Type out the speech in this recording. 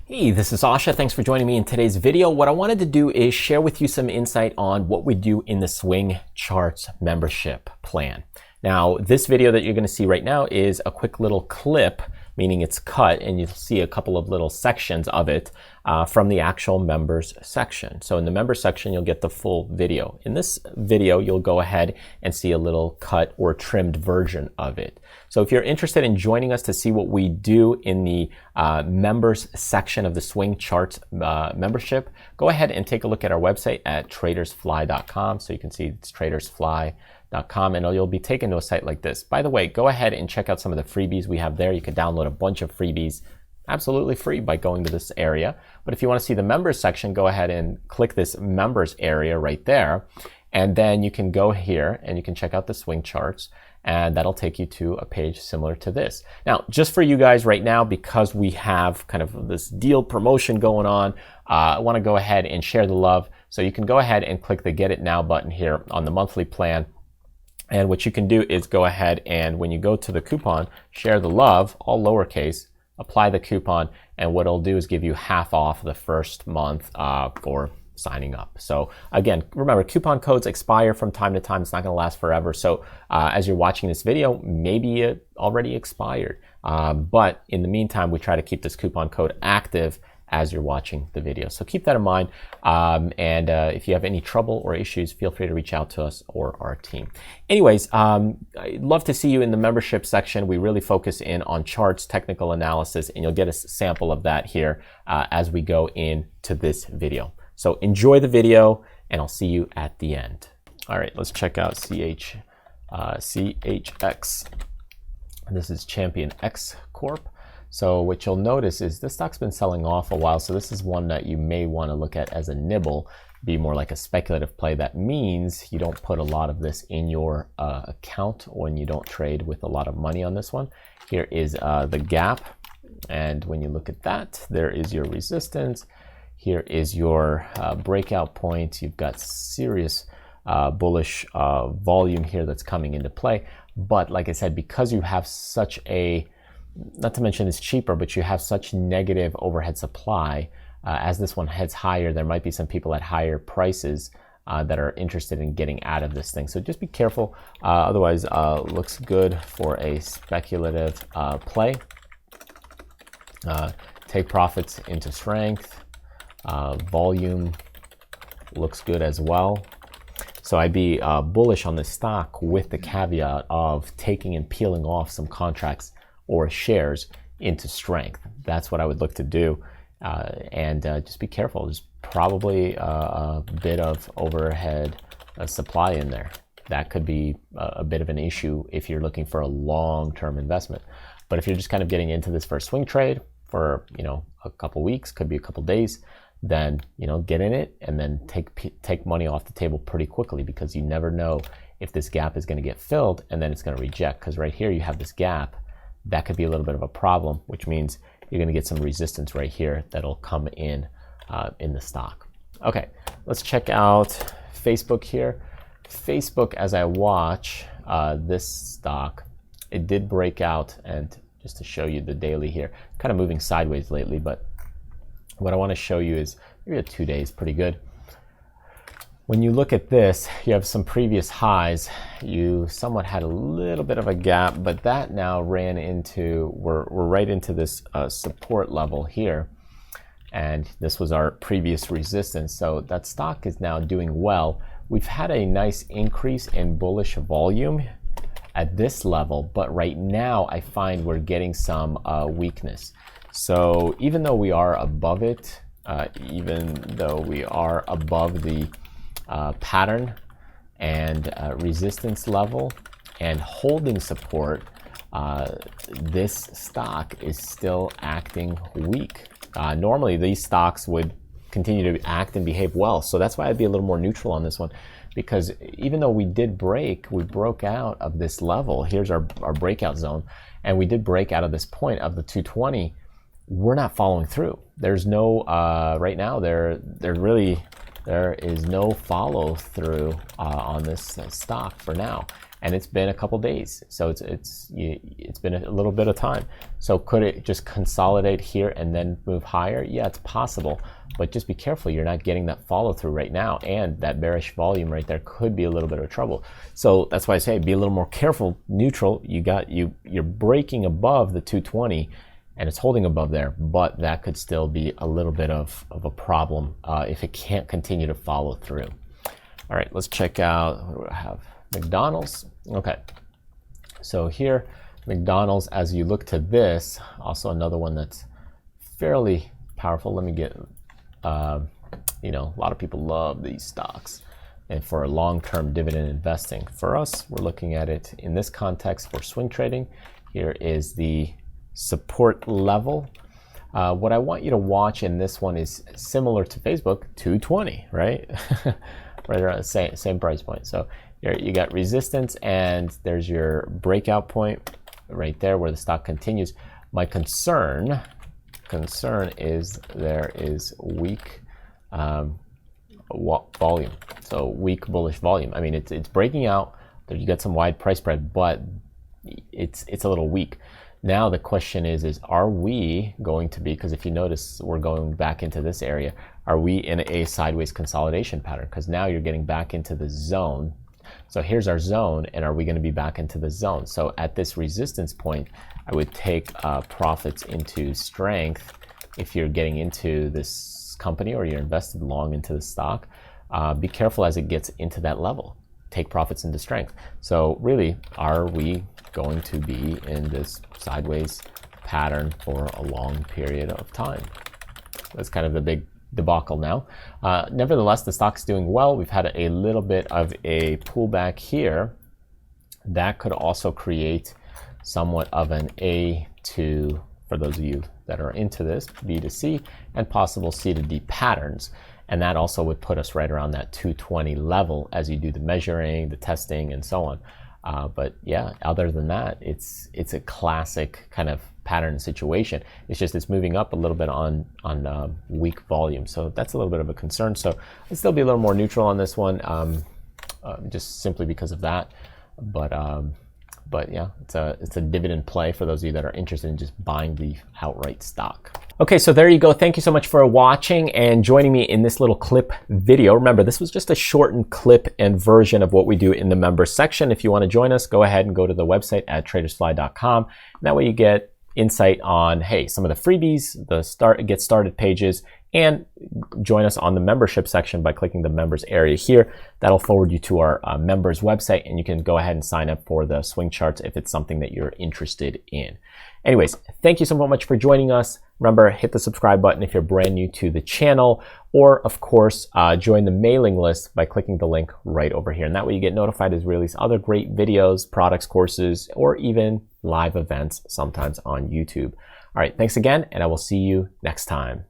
Hey, this is Sasha. Thanks for joining me in today's video. What I wanted to do is share with you some insight on what we do in the Swing Charts membership plan. Now, this video that you're going to see right now is a quick little clip, meaning it's cut, and you'll see a couple of little sections of it from the actual members section. So in the members section, you'll get the full video. In this video, you'll go ahead and see a little cut or trimmed version of it. So if you're interested in joining us to see what we do in the members section of the Swing Charts membership, go ahead and take a look at our website at tradersfly.com. So you can see it's tradersfly.com, and you'll be taken to a site like this. By the way, go ahead and check out some of the freebies we have there. You can download a bunch of freebies absolutely free by going to this area. But if you want to see the members section, go ahead and click this members area right there. And then you can go here and you can check out the Swing Charts, and that'll take you to a page similar to this. Now, just for you guys right now, because we have kind of this deal promotion going on, I want to go ahead and share the love. So you can go ahead and click the Get It Now button here on the monthly plan. And what you can do is go ahead and when you go to the coupon, share the love, all lowercase, apply the coupon, and what it'll do is give you half off the first month for signing up. So again, remember, coupon codes expire from time to time. It's not going to last forever. So as you're watching this video, maybe it already expired. But in the meantime, we try to keep this coupon code active as you're watching the video. So keep that in mind. If you have any trouble or issues, feel free to reach out to us or our team. Anyways, I'd love to see you in the membership section. We really focus in on charts, technical analysis, and you'll get a sample of that here as we go into this video. So enjoy the video, and I'll see you at the end. All right, let's check out CHX. This is Champion X Corp. So what you'll notice is this stock's been selling off a while. So this is one that you may want to look at as a nibble, be more like a speculative play. That means you don't put a lot of this in your account when you don't trade with a lot of money on this one. Here is the gap. And when you look at that, there is your resistance. Here is your breakout point. You've got serious bullish volume here that's coming into play. But like I said, because you have such a, not to mention it's cheaper, but you have such negative overhead supply, as this one heads higher, there might be some people at higher prices that are interested in getting out of this thing. So just be careful. Otherwise, looks good for a speculative play. Take profits into strength. Volume looks good as well. So I'd be bullish on this stock with the caveat of taking and peeling off some contracts or shares into strength. That's what I would look to do. Just be careful. There's probably a bit of overhead supply in there. That could be a bit of an issue if you're looking for a long-term investment. But if you're just kind of getting into this for a swing trade for, a couple weeks, could be a couple days, then, get in it and then take money off the table pretty quickly, because you never know if this gap is going to get filled and then it's going to reject. Because right here you have this gap. That could be a little bit of a problem, which means you're going to get some resistance right here that'll come in the stock. Okay, let's check out Facebook here. Facebook, as I watch this stock, it did break out, and just to show you the daily here, kind of moving sideways lately, but what I want to show you is maybe a 2 days, pretty good. When you look at this, you have some previous highs. You somewhat had a little bit of a gap, but that now ran into, we're right into this support level here. And this was our previous resistance. So that stock is now doing well. We've had a nice increase in bullish volume at this level, but right now I find we're getting some weakness. So even though we are above it, even though we are above the pattern and resistance level and holding support, this stock is still acting weak. Normally these stocks would continue to act and behave well. So that's why I'd be a little more neutral on this one, because even though we broke out of this level, here's our breakout zone, and we did break out of this point of the 220, we're not following through. There's no, right now, there is no follow through on this stock for now. and it's been a couple days, so it's been a little bit of time. So could it just consolidate here and then move higher? Yeah, it's possible, but just be careful you're not getting that follow through right now, and that bearish volume right there could be a little bit of trouble. So that's why I say be a little more careful. Neutral, you're breaking above the 220 and it's holding above there, but that could still be a little bit of a problem if it can't continue to follow through. All right, let's check out, what do I have? McDonald's. Okay, so here, McDonald's, as you look to this, also another one that's fairly powerful. Let me get, you know, a lot of people love these stocks, and for a long-term dividend investing. For us, we're looking at it in this context for swing trading. Here is the support level. What I want you to watch in this one is similar to Facebook, 220, right? Right around the same price point. So here you got resistance, and there's your breakout point right there where the stock continues. My concern is there is weak volume, so weak bullish volume. I mean, it's breaking out. There you got some wide price spread, but it's a little weak. Now the question is are we going to be, because if you notice we're going back into this area, are we in a sideways consolidation pattern? Because now you're getting back into the zone. So here's our zone, and are we going to be back into the zone? So at this resistance point, I would take profits into strength if you're getting into this company or you're invested long into the stock. Be careful as it gets into that level. Take profits into strength. So really, are we going to be in this sideways pattern for a long period of time? That's kind of the big debacle now. Nevertheless, the stock's doing well. We've had a little bit of a pullback here. That could also create somewhat of an A to, for those of you that are into this, B to C, and possible C to D patterns. And that also would put us right around that 220 level as you do the measuring, the testing, and so on. But yeah, other than that, it's a classic kind of pattern situation. It's just it's moving up a little bit on weak volume, so that's a little bit of a concern. So I'd still be a little more neutral on this one, just simply because of that. But yeah, it's a dividend play for those of you that are interested in just buying the outright stock. Okay, so there you go. Thank you so much for watching and joining me in this little clip video. Remember, this was just a shortened clip and version of what we do in the members section. If you want to join us, go ahead and go to the website at tradersfly.com. That way you get insight on, hey, some of the freebies, the get started pages, and join us on the membership section by clicking the members area here. That'll forward you to our members website, and you can go ahead and sign up for the swing charts if it's something that you're interested in. Anyways, thank you so much for joining us. Remember, hit the subscribe button if you're brand new to the channel, or of course, join the mailing list by clicking the link right over here. And that way you get notified as we release other great videos, products, courses, or even live events sometimes on YouTube. All right, thanks again, and I will see you next time.